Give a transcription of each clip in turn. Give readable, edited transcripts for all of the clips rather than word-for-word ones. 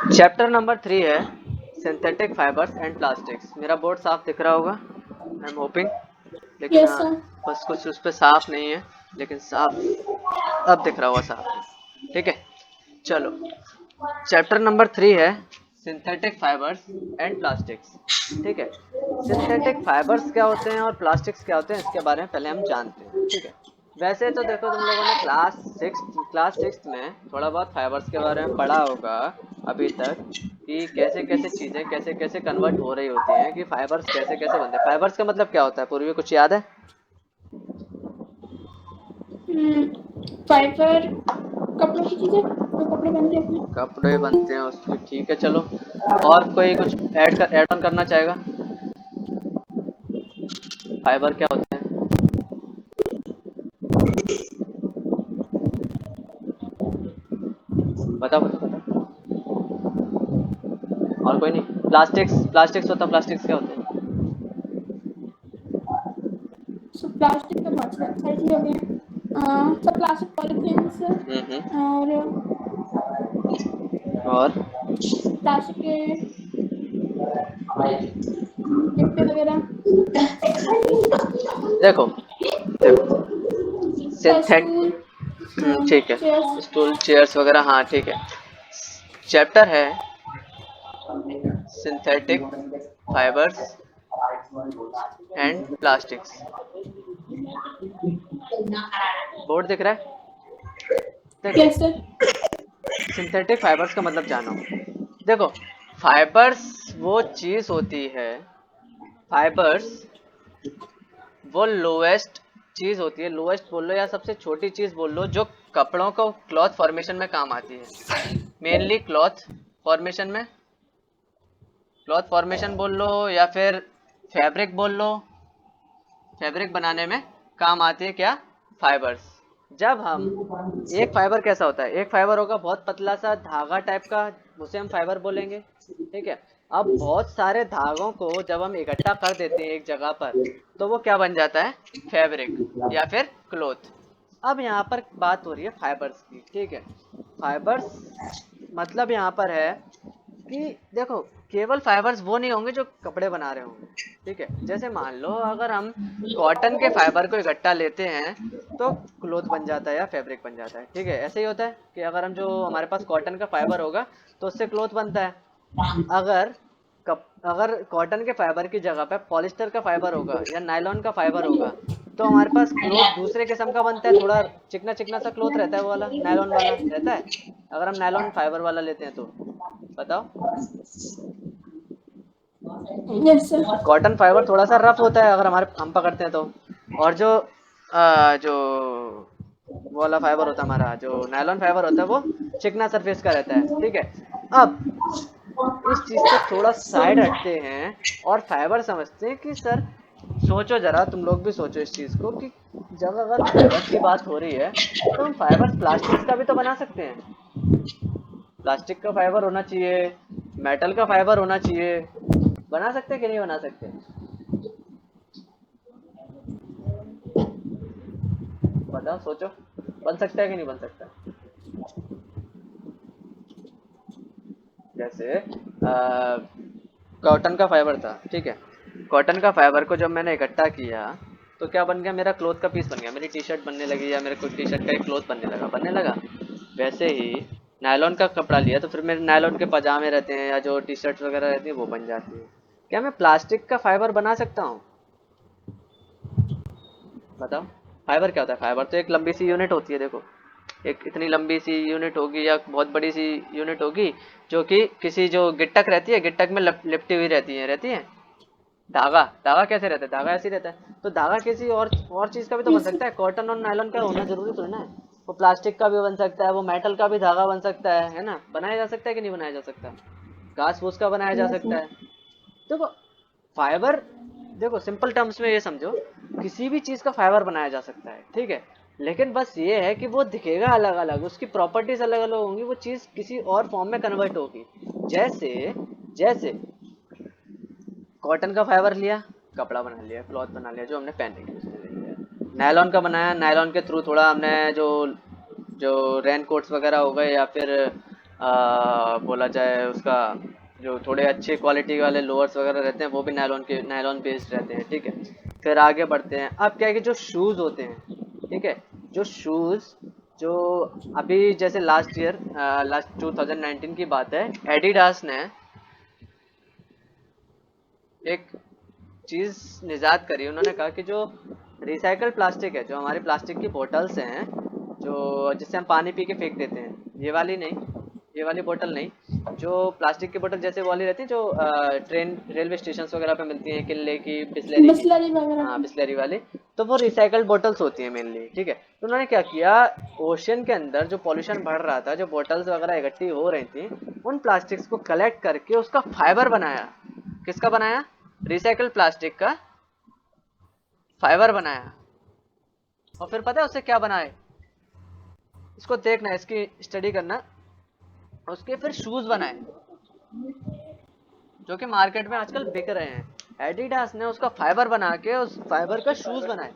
Chapter number 3 है synthetic fibres and plastics. मेरा board साफ दिख रहा होगा, आई एम होपिंग। लेकिन यस हाँ, सर। बस कुछ उस पर साफ नहीं है, लेकिन साफ अब दिख रहा होगा साफ। ठीक है, चलो। चैप्टर नंबर 3 है सिंथेटिक फाइबर्स एंड प्लास्टिक्स। ठीक है, सिंथेटिक फाइबर्स क्या होते हैं और प्लास्टिक्स क्या होते हैं इसके बारे में पहले हम जानते हैं। ठीक है, वैसे तो देखो तुम लोगों ने क्लास सिक्स में थोड़ा बहुत फाइबर्स के बारे में पढ़ा होगा अभी तक, कि कैसे कैसे चीजें कैसे कैसे कन्वर्ट हो रही होती हैं, कि फाइबर्स कैसे कैसे बनते हैं। फाइबर्स का मतलब क्या होता है, पूर्वी कुछ याद है? फाइबर कपड़ों की चीजें जो कपड़े बनते हैं अपने। कपड़े बनते हैं उसके, ठीक है चलो। और कोई कुछ ऐड ऑन करना चाहेगा? फाइबर क्या होते हैं? बताओ बताओ बताओ। और कोई नहीं? प्लास्टिक्स, प्लास्टिक्स होता है, प्लास्टिक्स क्या होते हैं? सो प्लास्टिक का बहुत सारी चीजें हो गई। सब प्लास्टिक पॉलीथीन्स और और प्लास्टिक के डिब्बे वगैरह। देखो देखो सिंथेट स्टूल, ठीक है, चेयर्स। स्टूल चेयर्स वगैरह, हाँ ठीक है। चैप्टर है synthetic fibres and plastics. Board दिख रहा है? देखो, यस सर। सिंथेटिक फाइबर्स का मतलब जानो। देखो, फाइबर्स वो चीज होती है, फाइबर्स वो लोएस्ट चीज होती है, लोएस्ट बोल लो या सबसे छोटी चीज बोल लो, जो कपड़ों को क्लॉथ फॉर्मेशन में काम आती है। मेनली क्लॉथ फॉर्मेशन बोल लो या फिर फैब्रिक बोल लो, फैब्रिक बनाने में काम आती है क्या? फाइबर्स। जब हम एक फाइबर कैसा होता है, एक फाइबर होगा बहुत पतला सा धागा टाइप का, उसे हम फाइबर बोलेंगे। ठीक है, अब बहुत सारे धागों को जब हम इकट्ठा कर देते हैं एक जगह पर, तो वो क्या बन जाता है? फैब्रिक या फिर क्लोथ। अब यहाँ पर बात हो रही है फाइबर्स की। ठीक है, फाइबर्स मतलब यहाँ पर है कि देखो, केवल फाइबर्स वो नहीं होंगे जो कपड़े बना रहे होंगे। ठीक है, जैसे मान लो अगर हम कॉटन के फाइबर को इकट्ठा लेते हैं तो क्लोथ बन जाता है या फैब्रिक बन जाता है। ठीक है, ऐसे ही होता है कि अगर हम जो हमारे पास कॉटन का फाइबर होगा तो उससे क्लोथ बनता है। अगर अगर कॉटन के फाइबर की जगह पे पॉलिस्टर का फाइबर होगा या नायलॉन का फाइबर होगा, तो हमारे पास क्लोथ दूसरे किस्म का बनता है, थोड़ा चिकना चिकना सा क्लोथ रहता है, वो वाला नायलॉन वाला रहता है। अगर हम नायलॉन फाइबर वाला लेते हैं तो बताओ। Yes sir. कॉटन फाइबर थोड़ा सा रफ होता है अगर हमारे हम पकड़ते हैं तो। और जो वो वाला फाइबर होता है हमारा, जो नायलॉन फाइबर होता है, वो चिकना सरफेस का रहता है। ठीक है, अब इस चीज को थोड़ा साइड रखते हैं और फाइबर समझते हैं कि सर, सोचो जरा, तुम लोग भी सोचो इस चीज को कि जब अगर फाइबर्स की बात हो रही है तो हम फाइबर्स प्लास्टिक्स का भी तो बना सकते हैं। प्लास्टिक का फाइबर होना चाहिए, मेटल का फाइबर होना चाहिए। बना सकते हैं कि नहीं बना सकते? बताओ, सोचो, बन सकता है कि नहीं बन सकता? जैसे कॉटन का फाइबर था, ठीक है। कॉटन का फाइबर को जब मैंने इकट्ठा किया तो क्या बन गया? मेरा क्लोथ का पीस बन गया, मेरी टी शर्ट बनने लगी या मेरे को टी शर्ट का एक क्लोथ बनने लगा। वैसे ही नायलॉन का कपड़ा लिया तो फिर मेरे नायलॉन के पजामे रहते हैं या जो टी शर्ट वगैरह रहती है वो बन जाती है। क्या मैं प्लास्टिक का फाइबर बना सकता हूँ? बताओ। फाइबर क्या होता है? फाइबर तो एक लंबी सी यूनिट होती है, देखो, एक इतनी लंबी सी यूनिट होगी या बहुत बड़ी सी यूनिट होगी, जो कि किसी जो गिट्टक रहती है, गिट्टक में लिपटी हुई रहती है। धागा, धागा कैसे रहता है? धागा ऐसे ही रहता है। तो धागा किसी और चीज का भी तो बन यस सर। सकता है, कॉटन और नायलॉन का होना जरूरी थोड़ी ना है। वो प्लास्टिक का भी बन सकता है, वो मेटल का भी धागा बन सकता है ना? बनाया जा सकता है कि नहीं बनाया जा सकता? घास फूस का बनाया जा सकता है। देखो, फाइबर, देखो सिंपल टर्म्स में ये समझो, किसी भी चीज का फाइबर बनाया जा सकता है। ठीक है, लेकिन बस ये है कि वो दिखेगा अलग अलग, उसकी प्रॉपर्टीज अलग अलग होंगी, वो चीज किसी और फॉर्म में कन्वर्ट होगी। जैसे जैसे कॉटन का फाइबर लिया, कपड़ा बना लिया, क्लॉथ बना लिया, जो हमने पहनने के लिए उसमें ले लिया। नायलॉन का बनाया, नायलॉन के थ्रू थोड़ा हमने जो जो रेन कोट्स वगैरह हो गए या फिर बोला जाए उसका जो थोड़े अच्छे क्वालिटी वाले लोअर्स वगैरह रहते हैं वो भी नायलॉन बेस्ड रहते हैं, ठीक है। फिर आगे बढ़ते हैं। अब क्या है कि जो शूज़ होते हैं, ठीक है, जो शूज़ जो अभी जैसे लास्ट 2019 की बात है, एडिडास ने एक चीज निजात करी। उन्होंने कहा कि जो रिसाइकल प्लास्टिक है, जो हमारी प्लास्टिक की बोतल्स हैं, जो जिससे हम पानी पी के फेंक देते हैं, ये वाली नहीं, ये वाली बोतल नहीं, जो प्लास्टिक की बोतल जैसे वो वाली रहती है जो ट्रेन रेलवे स्टेशन वगैरह पे मिलती है, किले की, बिस्लरी की। बिस्लरी वगैरह हाँ, की। बिस्लरी वाली। तो वो रिसाइकल्ड बोतल्स होती हैं मेनली, ठीक है। तो उन्होंने क्या किया, ओशन के अंदर जो पॉल्यूशन बढ़ रहा था, जो बोतल्स वगैरह इकट्ठी हो रही थी, उन प्लास्टिक्स को कलेक्ट करके उसका फाइबर बनाया। किसका बनाया? रिसाइकल प्लास्टिक का फाइबर बनाया। और फिर पता है उससे क्या बनाए? इसको देखना, इसकी स्टडी करना। उसके फिर शूज बनाए जो कि मार्केट में आजकल बिक रहे हैं। एडिडास ने उसका फाइबर बना के उस फाइबर का शूज बनाए।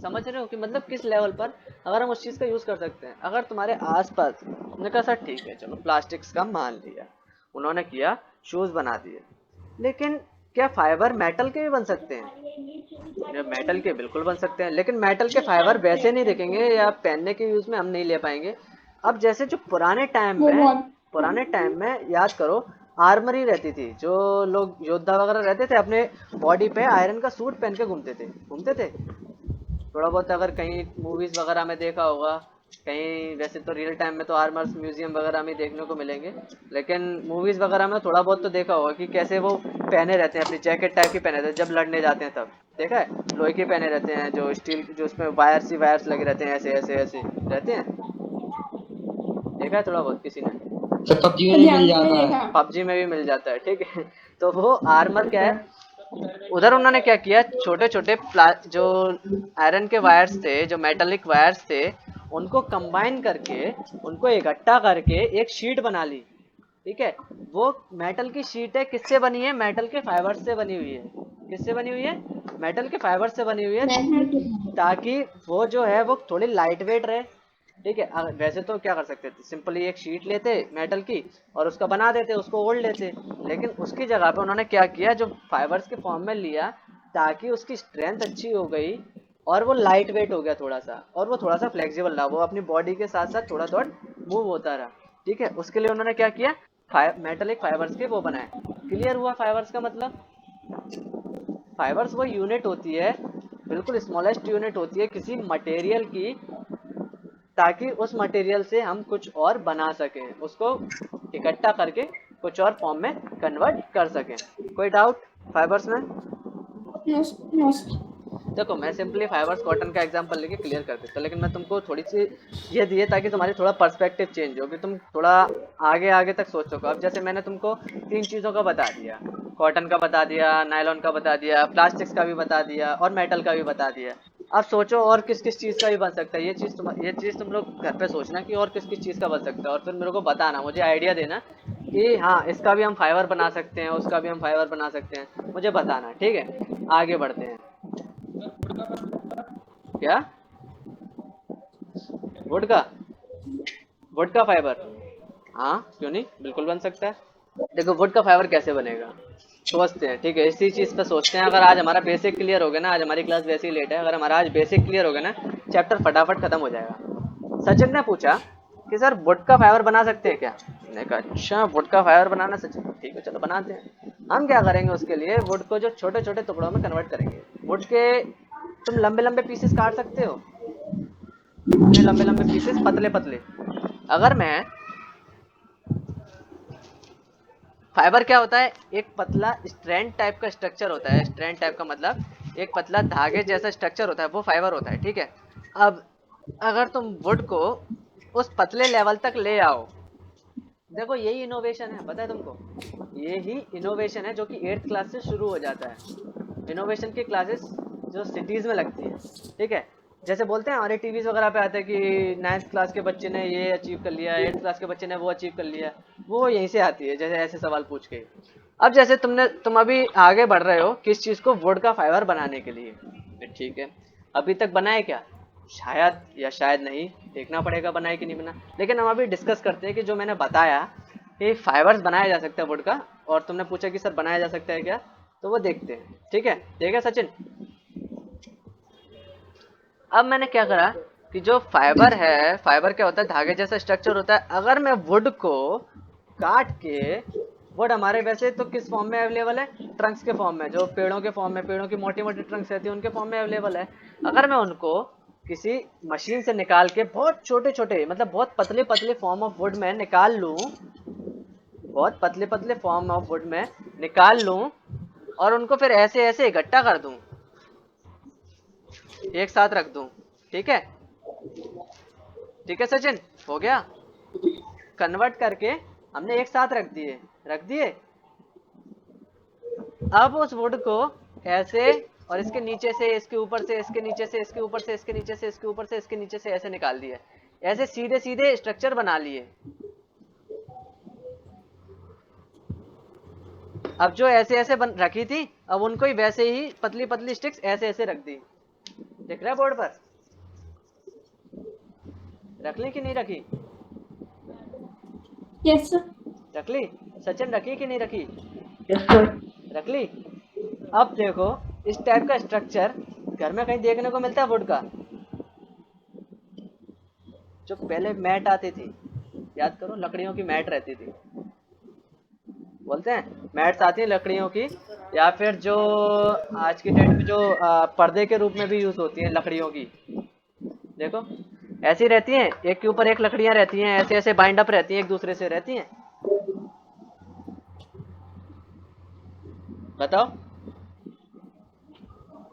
समझ रहे हो कि मतलब किस लेवल पर अगर हम उस चीज का यूज कर सकते हैं। अगर तुम्हारे आसपास, मैंने कहा सर ठीक है चलो प्लास्टिक्स का मान लिया, उन्होंने किया, शूज बना दिए, लेकिन क्या फाइबर मेटल के भी बन सकते हैं? मेटल के बिल्कुल बन सकते हैं, लेकिन मेटल के फाइबर वैसे नहीं दिखेंगे या पहनने के यूज में हम नहीं ले पाएंगे। अब जैसे जो वो बहुत। पुराने टाइम में याद करो, आर्मरी रहती थी, जो लोग योद्धा वगैरह रहते थे अपने बॉडी पे आयरन का सूट पहन के घूमते थे। थोड़ा बहुत अगर कहीं मूवीज वगैरह में देखा होगा, कहीं वैसे तो रियल टाइम में तो आर्मर्स म्यूजियम वगैरह में देखने को मिलेंगे, लेकिन मूवीज वगैरह में थोड़ा बहुत तो देखा होगा कि कैसे वो पहने रहते हैं, अपनी जैकेट टाइप की पहने रहते हैं जब लड़ने जाते हैं तब। देखा है? लोहे के पहने रहते हैं, जो स्टील, जो उसमें वायर्स लगे रहते हैं, ऐसे ऐसे ऐसे रहते हैं। देखा है थोड़ा बहुत किसी ने? तो पबजी में भी मिल ध्यान से नहीं जाता है। देखा। पबजी में भी मिल जाता है, ठीक है। तो वो आर्मर क्या है, उधर उन्होंने क्या किया, छोटे छोटे जो आयरन के वायर्स थे, जो मेटालिक वायर्स थे, उनको कंबाइन करके, उनको इकट्ठा करके एक शीट बना ली, ठीक है। वो मेटल की शीट है, किससे बनी है? मेटल के फाइबर से बनी हुई है। किससे बनी हुई है? मेटल के फाइबर से बनी हुई है, ताकि वो जो है वो थोड़ी लाइट वेट रहे, ठीक है। वैसे तो क्या कर सकते थे, सिंपली एक शीट लेते मेटल की और उसका बना देते, उसको ओढ़ लेते, लेकिन उसकी जगह पे उन्होंने क्या किया, जो फाइबर्स के फॉर्म में लिया, ताकि उसकी स्ट्रेंथ अच्छी हो गई और वो लाइट वेट हो गया थोड़ा सा, और वो थोड़ा सा फ्लेक्सिबल रहा, वो अपनी बॉडी के साथ साथ थोड़ा थोड़ा मूव होता रहा, ठीक है। उसके लिए उन्होंने क्या किया, मेटलिक फाइबर्स के वो बनाए। क्लियर हुआ फाइबर्स का मतलब? फाइबर्स वो यूनिट होती है, बिल्कुल स्मॉलेस्ट यूनिट होती है किसी मटेरियल की, ताकि उस मटेरियल से हम कुछ और बना सकें, उसको इकट्ठा करके कुछ और फॉर्म में कन्वर्ट कर सकें। कोई डाउट फाइबर्स में? नो। देखो मैं सिंपली फाइबर्स कॉटन का एग्जांपल लेके क्लियर कर देता, लेकिन मैं तुमको थोड़ी सी ये दिए ताकि तुम्हारी थोड़ा पर्सपेक्टिव चेंज हो, कि तुम थोड़ा आगे आगे तक सोच सको। अब जैसे मैंने तुमको 3 चीज़ों का बता दिया, कॉटन का बता दिया, नायलॉन का बता दिया, प्लास्टिक्स का भी बता दिया और मेटल का भी बता दिया। अब सोचो और किस किस चीज़ का भी बन सकता है। ये चीज़ तुम लोग घर पे सोचना कि और किस किस चीज़ का बन सकता है, और फिर मेरे को बताना, मुझे आइडिया देना कि हाँ इसका भी हम फाइबर बना सकते हैं, उसका भी हम फाइबर बना सकते हैं, मुझे बताना, ठीक है। आगे बढ़ते हैं। क्या? वुड का? वुड का फाइबर? हाँ क्यों नहीं, बिल्कुल बन सकता है। देखो वुड का फाइबर कैसे बनेगा, सोचते हैं, ठीक है, इसी चीज पे सोचते हैं। अगर आज हमारा बेसिक क्लियर हो गया ना, आज हमारी क्लास वैसे ही लेट है, अगर हमारा आज बेसिक क्लियर हो गया ना, चैप्टर फटाफट खत्म हो जाएगा। सचिन ने पूछा कि सर वुड का फाइबर बना सकते हैं क्या? मैंने कहा अच्छा वुड का फाइबर बनाना सचिन, ठीक है चलो बनाते हैं। हम क्या करेंगे उसके लिए, वुड को जो छोटे छोटे टुकड़ों में कन्वर्ट करेंगे। वुड के तुम लंबे लंबे पीसेस काट सकते हो, इतने लंबे लंबे पीसेस, पतले पतले। अगर मैं, फाइबर क्या होता है, एक पतला स्ट्रैंड टाइप का स्ट्रक्चर होता है। स्ट्रैंड टाइप का मतलब एक पतला धागे जैसा स्ट्रक्चर होता है, वो फाइबर होता है, ठीक है। अब अगर तुम वुड को उस पतले लेवल तक ले आओ, देखो यही इनोवेशन है, पता है तुमको, यही इनोवेशन है जो कि 8th क्लास से शुरू हो जाता है। इनोवेशन की क्लासेस जो सिटीज में लगती है, ठीक है। जैसे बोलते हैं हमारे टीवीज वगैरह पे आते हैं कि 9th क्लास के बच्चे ने ये अचीव कर लिया, 8th क्लास के बच्चे ने वो अचीव कर लिया, वो यहीं से आती है, जैसे ऐसे सवाल पूछ के। अब जैसे तुम अभी आगे बढ़ रहे हो किस चीज को, वुड का फाइबर बनाने के लिए, ठीक है। अभी तक बनाए क्या? शायद या शायद नहीं, देखना पड़ेगा बनाए कि नहीं बना। लेकिन हम अभी डिस्कस करते हैं कि जो मैंने बताया कि फाइबर्स बनाया जा सकता है वुड का, और तुमने पूछा कि सर बनाया जा सकता है क्या, तो वो देखते हैं। ठीक है, ठीक है सचिन। अब मैंने क्या करा कि जो फाइबर है, फाइबर क्या होता है, धागे जैसा स्ट्रक्चर होता है। अगर मैं वुड को काट के, वुड हमारे वैसे तो किस फॉर्म में अवेलेबल है, ट्रंक्स के फॉर्म में, जो पेड़ों के फॉर्म में, पेड़ों की मोटी मोटी ट्रंक्स रहती है उनके फॉर्म में अवेलेबल है। अगर मैं उनको किसी मशीन से निकाल के बहुत छोटे छोटे, मतलब बहुत पतले पतले फॉर्म ऑफ वुड में निकाल लूं, बहुत पतले पतले फॉर्म ऑफ वुड में निकाल लूं, और उनको फिर ऐसे ऐसे इकट्ठा कर दूं, एक साथ रख दूं, ठीक है, ठीक है सचिन, हो गया। कन्वर्ट करके हमने एक साथ रख दिए, रख दिए। अब उस वुड को ऐसे, और इसके नीचे से, इसके ऊपर से, इसके नीचे से, इसके ऊपर से, इसके नीचे से, इसके ऊपर से, इसके नीचे से ऐसे निकाल दिए, ऐसे सीधे सीधे स्ट्रक्चर बना लिए। अब जो ऐसे ऐसे बन रखी थी, अब उनको ही वैसे ही पतली पतली स्टिक्स ऐसे ऐसे रख दी। दिख रहा है बोर्ड पर? रख ली कि नहीं रखी? Yes sir. रख ली। सचिन रखी कि नहीं रखी? Yes sir. रख ली। अब देखो, इस टाइप का स्ट्रक्चर घर में कहीं देखने को मिलता है वुड का? जो पहले मैट आती थी, याद करो, लकड़ियों की मैट रहती थी, बोलते हैं मैट्स आती हैं लकड़ियों की, या फिर जो आज की डेट में जो पर्दे के रूप में भी यूज होती हैं लकड़ियों की, देखो ऐसी रहती हैं, एक के ऊपर एक लकड़ियां रहती हैं, ऐसे ऐसे बाइंड अप रहती हैं, एक दूसरे से रहती हैं। बताओ,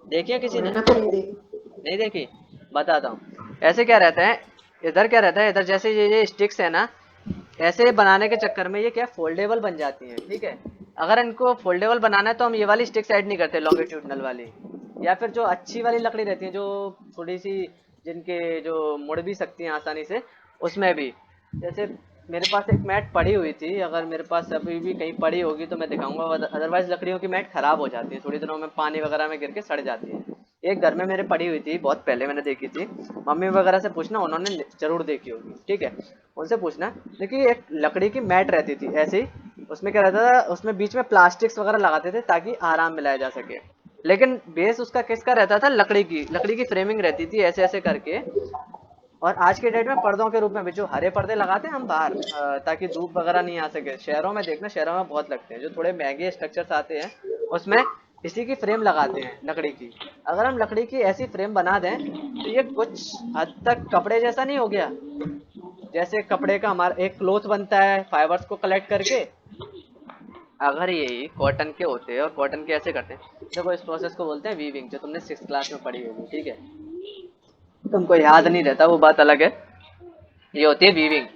देखिए किसी ने? नहीं देखी? बताता हूँ। ऐसे क्या रहता है, इधर क्या रहता है, इधर जैसे ये स्टिक्स है ना, ऐसे बनाने के चक्कर में ये क्या फोल्डेबल बन जाती हैं, ठीक है। अगर इनको फोल्डेबल बनाना है तो हम ये वाली स्टिक्स ऐड नहीं करते, लॉन्गिट्यूडनल वाली, या फिर जो अच्छी वाली लकड़ी रहती है, जो थोड़ी सी, जिनके जो मुड़ भी सकती हैं आसानी से, उसमें भी। जैसे मेरे पास एक मैट पड़ी हुई थी, अगर मेरे पास अभी भी कहीं पड़ी होगी तो मैं दिखाऊंगा, अदरवाइज लकड़ियों की मैट खराब हो जाती है, थोड़ी दिनों में पानी वगैरह में गिर के सड़ जाती है। एक घर में मेरे पड़ी हुई थी, बहुत पहले मैंने देखी थी, मम्मी वगैरह से पूछना, उन्होंने जरूर देखी होगी, ठीक है, उनसे पूछना। देखिए एक लकड़ी की मैट रहती थी ऐसे ही, उसमें क्या रहता था, उसमें बीच में प्लास्टिक्स वगैरह लगाते थे ताकि आराम मिलाया जा सके, लेकिन बेस उसका किसका रहता था, लकड़ी की फ्रेमिंग रहती थी ऐसे ऐसे करके। और आज के डेट में पर्दों के रूप में भी जो हरे पर्दे लगाते हैं हम बाहर, ताकि धूप वगैरह नहीं आ सके, शहरों में देखना, शहरों में बहुत लगते हैं, जो थोड़े महंगे स्ट्रक्चर्स आते हैं उसमें इसी की फ्रेम लगाते हैं लकड़ी की। अगर हम लकड़ी की ऐसी फ्रेम बना दें तो ये कुछ हद तक कपड़े जैसा नहीं हो गया? जैसे कपड़े का हमारा एक क्लोथ बनता है फाइबर्स को कलेक्ट करके, अगर यही कॉटन के होते हैं और कॉटन के ऐसे करते हैं, देखो इस प्रोसेस को बोलते हैं वीविंग, जो तुमने 6th क्लास में पढ़ी होगी, ठीक है, तुमको याद नहीं रहता वो बात अलग है। ये होती है वीविंग।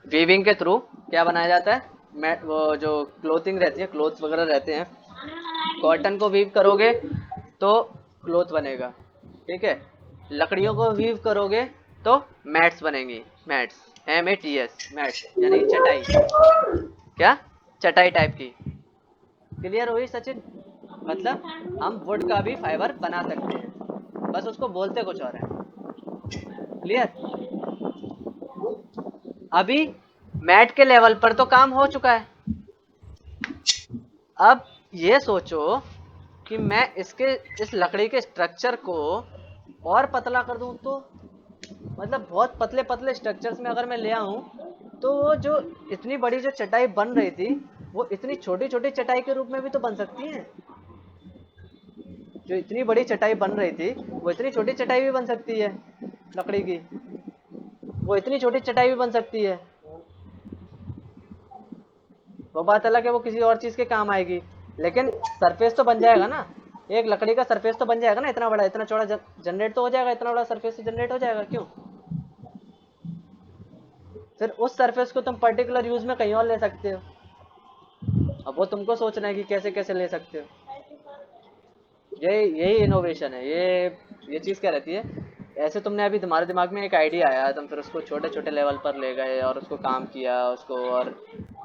वीविंग के थ्रू क्या बनाया जाता है, मैट, वो जो क्लोथिंग रहती है, क्लोथ्स वगैरह रहते हैं, कॉटन को वीव करोगे तो क्लोथ बनेगा, ठीक है, लकड़ियों को वीव करोगे तो मैट्स बनेंगी, मैट्स, MATS, मैट्स यानी चटाई, क्या, चटाई टाइप की। क्लियर हुई सचिन? मतलब हम वुड का भी फाइबर बना सकते हैं, बस उसको बोलते कुछ और है। क्लियर? अभी मैट के लेवल पर तो काम हो चुका है, अब ये सोचो कि मैं इसके, इस लकड़ी के स्ट्रक्चर को और पतला कर दूं, तो मतलब बहुत पतले पतले स्ट्रक्चर्स में अगर मैं ले आऊं, तो वो जो इतनी बड़ी जो चटाई बन रही थी, वो इतनी छोटी छोटी चटाई के रूप में भी तो बन सकती है। जो इतनी बड़ी चटाई बन रही थी वो इतनी छोटी चटाई भी बन सकती है लकड़ी की, वो इतनी छोटी चटाई भी बन सकती है। वो बात अलग है, वो किसी और चीज के काम आएगी, लेकिन सरफेस तो बन जाएगा ना, एक लकड़ी का सरफेस तो बन जाएगा ना, इतना बड़ा, इतना चौड़ा जनरेट तो हो जाएगा, इतना बड़ा सरफेस तो जनरेट हो जाएगा, क्यों? फिर उस सरफेस को तुम पर्टिकुलर यूज में कहीं और ले सकते हो, अब वो तुमको सोचना है कि कैसे कैसे ले सकते हो। यही यही इनोवेशन है, ये चीज़ क्या रहती है, ऐसे तुमने अभी तुम्हारे दिमाग में एक आइडिया आया, तुम फिर उसको छोटे छोटे लेवल पर ले गए और उसको काम किया, उसको और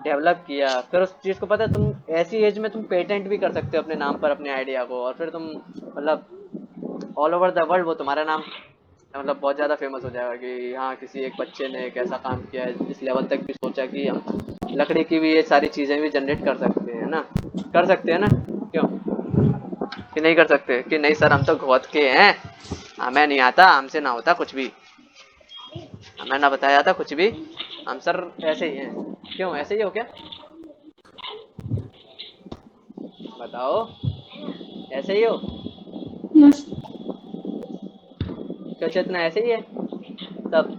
डेवलप किया, फिर उस चीज़ को, पता है, तुम ऐसी एज में तुम पेटेंट भी कर सकते हो अपने नाम पर अपने आइडिया को, और फिर तुम मतलब ऑल ओवर द वर्ल्ड वो तुम्हारा नाम मतलब बहुत ज़्यादा फेमस हो जाएगा कि हाँ किसी एक बच्चे ने एक ऐसा काम किया है, इस लेवल तक भी सोचा कि हम लकड़ी की भी ये सारी चीज़ें भी जनरेट कर सकते हैं ना, कर सकते हैं ना, क्यों कि नहीं कर सकते, कि नहीं सर हम तो बहुत के हैं, हमें नहीं आता, हमसे ना होता कुछ भी, हमें ना बताया जाता कुछ भी, हम सर ऐसे ही हैं, क्यों ऐसे ही हो क्या, बताओ ऐसे ही हो, यस क्यों चेतना ऐसे ही है सब,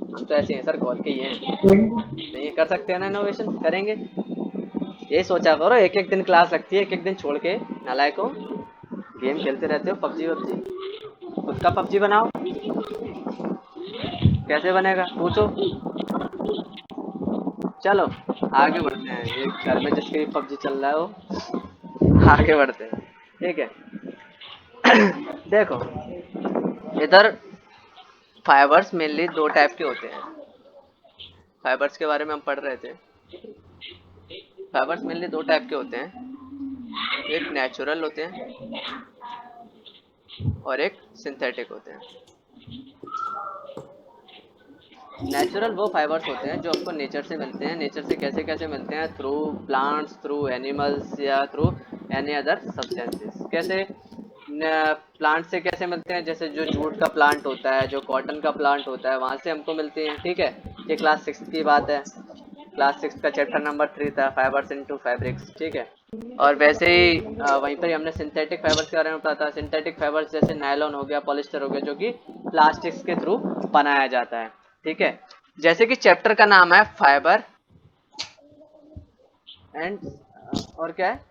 हम तो ऐसे हैं सर गौर के ही हैं, नहीं कर सकते हैं ना, इनोवेशन करेंगे, यही सोचा करो, एक एक दिन क्लास लगती है, एक एक दिन छोड़ के, नालायको गेम खेलते रहते हो, पबजी वबजी, खुद का पबजी बनाओ, कैसे बनेगा पूछो, चलो आगे बढ़ते हैं, एक घर में जिसके भी पबजी चल रहा है वो, आगे बढ़ते हैं, ठीक है। देखो इधर फाइबर्स मेनली दो टाइप के होते हैं, फाइबर्स के बारे में हम पढ़ रहे थे, फाइबर्स मेनली दो टाइप के होते हैं, एक नेचुरल होते हैं और एक सिंथेटिक होते हैं। नेचुरल वो फाइबर्स होते हैं जो हमको नेचर से मिलते हैं, नेचर से कैसे कैसे मिलते हैं, थ्रू प्लांट्स, थ्रू एनिमल्स या थ्रू एनी अदर सब्सटेंसेस। कैसे प्लांट से कैसे मिलते हैं, जैसे जो जूट का प्लांट होता है, जो कॉटन का प्लांट होता है, वहां से हमको मिलते हैं, ठीक है, ये क्लास 6 की बात है, क्लास 6 का चैप्टर नंबर 3 था, फाइबर्स इनटू फैब्रिक्स, ठीक है। और वैसे ही वहीं पर ही हमने सिंथेटिक फाइबर्स के बारे में पढ़ा था, सिंथेटिक फाइबर्स जैसे नायलॉन हो गया, पॉलिस्टर हो गया, जो कि प्लास्टिक्स के थ्रू बनाया जाता है, ठीक है। जैसे कि चैप्टर का नाम है फाइबर एंड और क्या है,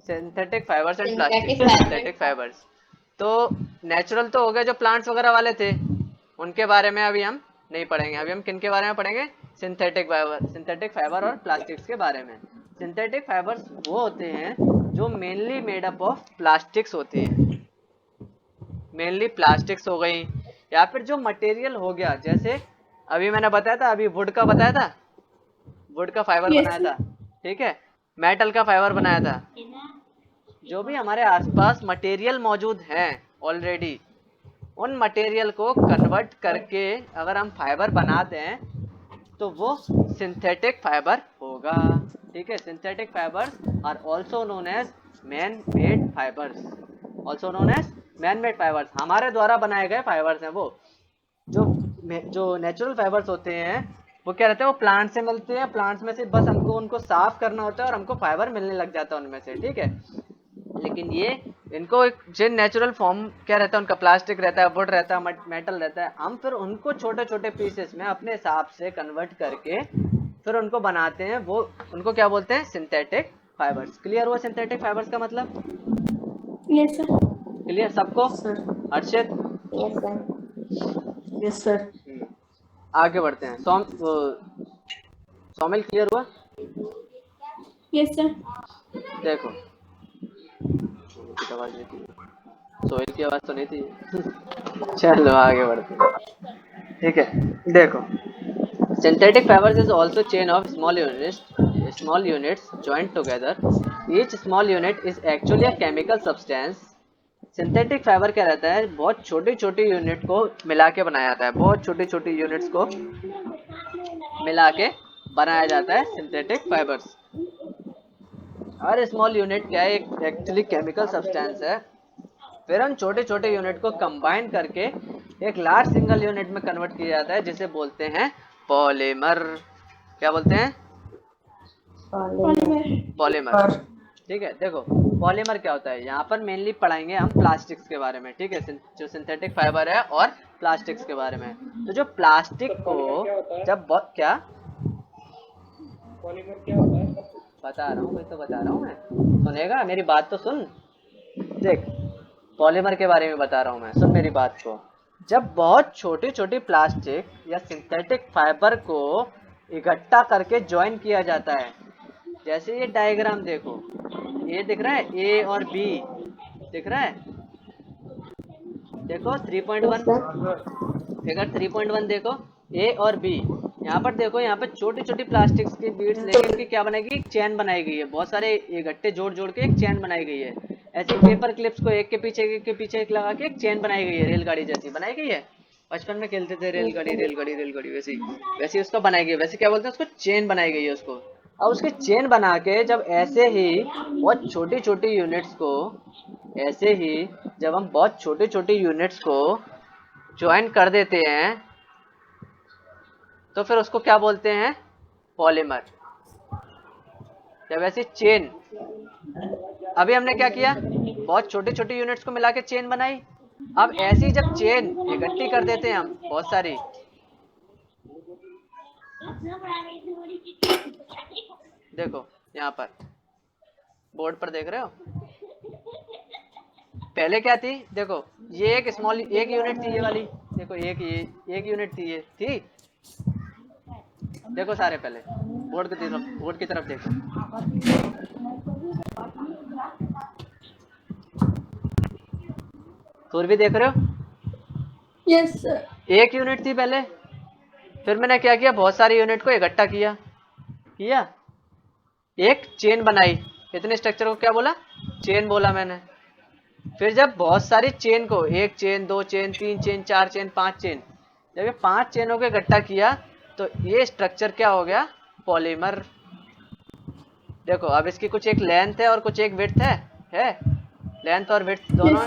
synthetic fibres and plastic, synthetic fibres. तो नेचुरल तो हो गया जो प्लांट्स वगैरह वाले थे, उनके बारे में अभी हम नहीं पढ़ेंगे, अभी हम किन के बारे में पढ़ेंगे, सिंथेटिक फाइबर, सिंथेटिक फाइबर और प्लास्टिक्स के बारे में। सिंथेटिक फाइबर्स वो होते हैं जो mainly made up of plastics होती हैं, मेनली प्लास्टिक्स हो गई, या फिर जो मटेरियल हो गया, जैसे अभी मैंने बताया था, अभी वुड का बताया था, वुड का फाइबर यस बनाया था, ठीक है, मेटल का फाइबर बनाया था, जो भी हमारे आसपास मटेरियल मौजूद हैं ऑलरेडी, उन मटेरियल को कन्वर्ट करके अगर हम फाइबर बनाते हैं तो वो सिंथेटिक फाइबर होगा, ठीक है। Synthetic fibres are also known as man made fibres, also known as man made fibres, हमारे द्वारा बनाए गए फाइबर्स हैं वो। जो जो नेचुरल फाइबर्स होते हैं वो क्या रहते हैं, वो प्लांट से मिलते हैं, प्लांट्स में से बस हमको उनको साफ करना होता है और हमको फाइबर मिलने लग जाता है उनमें से, ठीक है। लेकिन ये इनको एक जो नेचुरल फॉर्म क्या रहता है उनका, प्लास्टिक रहता है, वुड रहता है, मेटल रहता है, हम फिर उनको छोटे छोटे पीसेस में अपने हिसाब से कन्वर्ट करके फिर उनको बनाते हैं, वो उनको क्या बोलते हैं, सिंथेटिक फाइबर्स। क्लियर हुआ सिंथेटिक फाइबर्स का मतलब, यस सर क्लियर सबको, सर हर्षित, यस सर यस सर आगे बढ़ते हैं, सौमिल क्लियर हुआ, यस सर देखो की आवाज नहीं थी, सोहेल की आवाज तो नहीं थी। चलो आगे बढ़ते हैं, ठीक है। देखो synthetic fibers is also chain of small units joined together, each small unit is actually a chemical substance। Synthetic fibre क्या रहता है, बहुत छोटी छोटी यूनिट को मिला के बनाया जाता है, बहुत छोटी छोटी यूनिट्स को मिला के बनाया जाता है सिंथेटिक फाइबर्स। हर स्मॉल यूनिट क्या है, एक एक्चुअली केमिकल सब्सटेंस है, फिर उन छोटे छोटे यूनिट को कंबाइन करके एक लार्ज सिंगल यूनिट में कन्वर्ट किया जाता है, जिसे बोलते हैं पॉलीमर। क्या बोलते हैं, पॉलीमर पॉलीमर, ठीक है। देखो पॉलीमर क्या होता है, यहाँ पर मेनली पढ़ाएंगे हम प्लास्टिक्स के बारे में, ठीक है, जो सिंथेटिक फाइबर है और प्लास्टिक्स के बारे में। तो जो प्लास्टिक को जब क्या पॉलीमर क्या होता है, बता रहा हूँ, वही तो बता रहा हूँ मैं, सुनेगा मेरी बात तो सुन, देख पॉलीमर के बारे में बता रहा हूँ मैं, सुन मेरी बात को। जब बहुत छोटी छोटी प्लास्टिक या सिंथेटिक फाइबर को इकट्ठा करके ज्वाइन किया जाता है, जैसे ये डायग्राम देखो, ये दिख रहा है, ए और बी दिख रहा है, देखो 3.1 फिगर 3.1 देखो, ए और बी, यहाँ पर देखो, यहाँ पर छोटी छोटी प्लास्टिक की बीड्स लेके इनकी क्या बनाई गई, एक चैन बनाई गई है, बहुत सारे ये गट्टे जोड़ जोड़ के एक चैन बनाई गई है। ऐसे पेपर क्लिप्स को एक के पीछे एक लगा के एक चेन बनाई गई है, रेलगाड़ी जैसी बनाई गई है। बचपन में खेलते थे रेलगाड़ी रेलगाड़ी रेलगाड़ी, वैसी वैसी उसको बनाई गई है। वैसे क्या बोलते हैं उसको, चेन बनाई गई है उसको। अब उसकी चेन बना के जब ऐसे ही बहुत छोटी छोटी यूनिट्स को, ऐसे ही जब हम बहुत छोटी छोटी यूनिट्स को ज्वाइन कर देते हैं तो फिर उसको क्या बोलते हैं, पॉलीमर। जब ऐसी चेन, अभी हमने क्या किया, बहुत छोटी छोटी यूनिट्स को मिला के चेन बनाई। अब ऐसी जब चेन इकट्ठी कर देते हैं हम बहुत सारी, देखो यहाँ पर बोर्ड पर देख रहे हो, पहले क्या थी, देखो ये एक स्मॉल, एक यूनिट थी ये वाली, देखो एक यूनिट थी, ये थी। देखो सारे पहले बोर्ड की तरफ देखो, तो भी देख रहे हो, यस सर। एक यूनिट थी पहले। फिर मैंने क्या किया, बहुत सारी यूनिट को इकट्ठा किया, एक चेन बनाई। इतने स्ट्रक्चर को क्या बोला, चेन बोला मैंने। फिर जब बहुत सारी चेन को, एक चेन, दो चेन, तीन चेन, चार चेन, पांच चेन, जब ये 5 चेनों को इकट्ठा किया तो ये स्ट्रक्चर क्या हो गया, पॉलीमर। देखो अब इसकी कुछ एक लेंथ है और कुछ एक विड्थ है लेंथ और विड्थ दोनों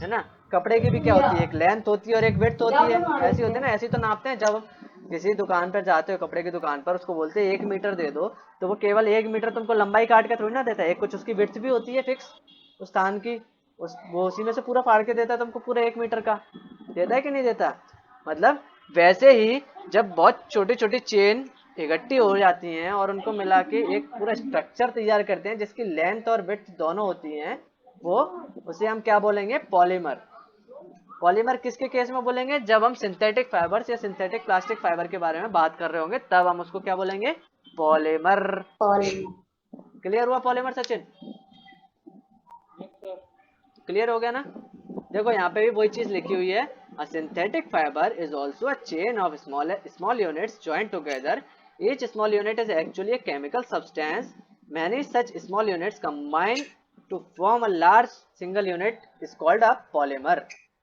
है ना। कपड़े की भी क्या होती है, एक लेंथ होती है और एक विड्थ होती है, ऐसी होती है ना। ऐसी तो नापते हैं, जब किसी दुकान पर जाते हो, कपड़े की दुकान पर, उसको बोलते हैं 1 मीटर दे दो, तो वो केवल 1 मीटर तुमको लंबाई काट के थोड़ी ना देता है, एक कुछ उसकी विड्थ भी होती है फिक्स उस स्थान की, वो उसी में से पूरा फाड़ के देता है तुमको, पूरा 1 मीटर का देता है कि नहीं देता। मतलब वैसे ही जब बहुत छोटी छोटी चेन इकट्ठी हो जाती हैं और उनको मिला के एक पूरा स्ट्रक्चर तैयार करते हैं जिसकी लेंथ और विड्थ दोनों होती हैं, वो उसे हम क्या बोलेंगे, पॉलीमर। पॉलीमर किसके केस में बोलेंगे, जब हम सिंथेटिक फाइबर्स या सिंथेटिक प्लास्टिक फाइबर के बारे में बात कर रहे होंगे, तब हम उसको क्या बोलेंगे, पॉलीमर। क्लियर हुआ पॉलीमर सचिन, क्लियर हो गया ना। देखो यहाँ पे भी वही चीज लिखी हुई है, अ synthetic fibre is also a chain of small units joined together. Each small unit is actually a chemical substance. Many such small units combine to form a large single unit is called a polymer.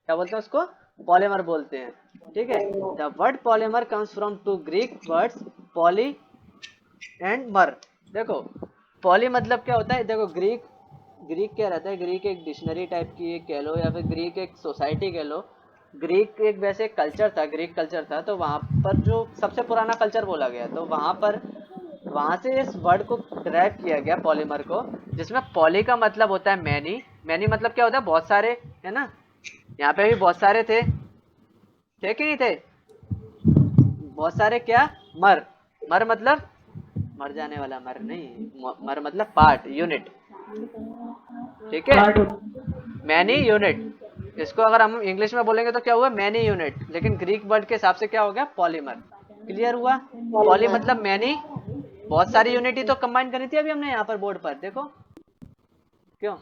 क्या बोलते हैं उसको, polymer बोलते हैं, ठीक है। The word polymer comes from two Greek words poly and mer. देखो poly मतलब क्या होता है, देखो ग्रीक क्या रहता है, ग्रीक एक डिक्शनरी टाइप की कह लो, या फिर ग्रीक एक सोसाइटी कह लो। ग्रीक एक वैसे कल्चर था, ग्रीक कल्चर था, तो वहाँ पर जो सबसे पुराना कल्चर बोला गया, तो वहाँ से इस वर्ड को ड्राइव किया गया पॉलीमर को, जिसमें पॉली का मतलब होता है मैनी। मैनी मतलब क्या होता है, बहुत सारे, है ना। यहाँ पे भी बहुत सारे थे कि नहीं थे, बहुत सारे। क्या, मर मतलब मर जाने वाला, मर नहीं, मर मतलब पार्ट, यूनिट, ठीक है। मैनी यूनिट, इसको अगर हम इंग्लिश में बोलेंगे तो क्या हुआ, मैनी यूनिट, लेकिन ग्रीक वर्ड के हिसाब से क्या हो गया, पॉलीमर। क्लियर हुआ, पॉली मतलब मैनी, बहुत सारी यूनिट ही तो कंबाइन करी थी अभी हमने यहाँ पर बोर्ड पर, देखो क्यों,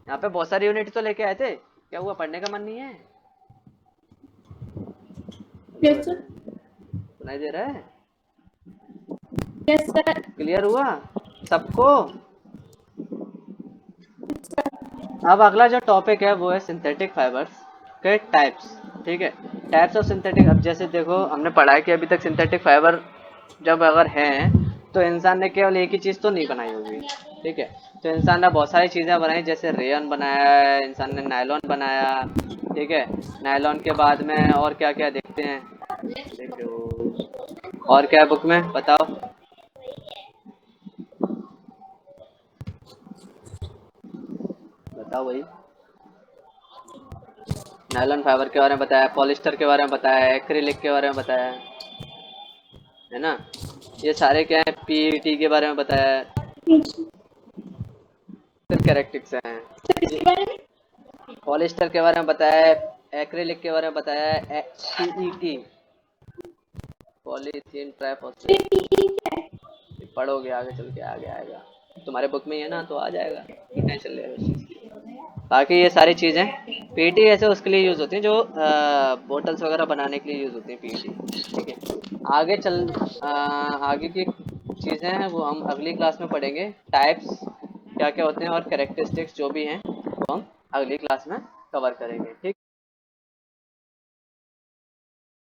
यहाँ पे बहुत सारी यूनिट तो लेके आए थे। क्या हुआ, पढ़ने का मन नहीं है, यस सर। सुनाई दे रहा है, यस सर। क्लियर हुआ सबको। अब अगला जो टॉपिक है वो है सिंथेटिक फाइबर्स के टाइप्स, ठीक है। टाइप्स ऑफ सिंथेटिक, अब जैसे देखो हमने पढ़ा है कि अभी तक सिंथेटिक फाइबर जब अगर हैं तो इंसान ने केवल एक ही चीज़ तो नहीं बनाई होगी, ठीक है। तो इंसान ने बहुत सारी चीज़ें बनाई, जैसे रेयन बनाया है, इंसान ने नायलॉन बनाया, ठीक है। नायलॉन के बाद में और क्या क्या देखते हैं, देखो और क्या है बुक में, बताओ बताओ भाई। नायलॉन फाइबर के बारे में बताया, पॉलिस्टर के बारे में बताया, एक्रिलिक के बारे में बताया है ना। ये सारे क्या है, पीईटी के बारे में बताया, फिर कैरेक्टरिस्टिक्स हैं। पॉलिस्टर के बारे में बताया, एक्रिलिक के बारे में बताया, पीईटी पॉलीथीन ट्राइफॉस्फेट, पढ़ोगे आगे चल के, आगे आएगा, तुम्हारे बुक में ही है ना, तो आ जाएगा, टेंशन ले रहे हो। बाकी ये सारी चीज़ें पीईटी ऐसे उसके लिए यूज़ होती हैं जो बोटल्स वगैरह बनाने के लिए यूज़ होती हैं पीईटी, ठीक है। आगे की चीज़ें हैं वो हम अगली क्लास में पढ़ेंगे, टाइप्स क्या क्या होते हैं और कैरेक्टरिस्टिक्स जो भी हैं वो हम अगली क्लास में कवर करेंगे। ठीक।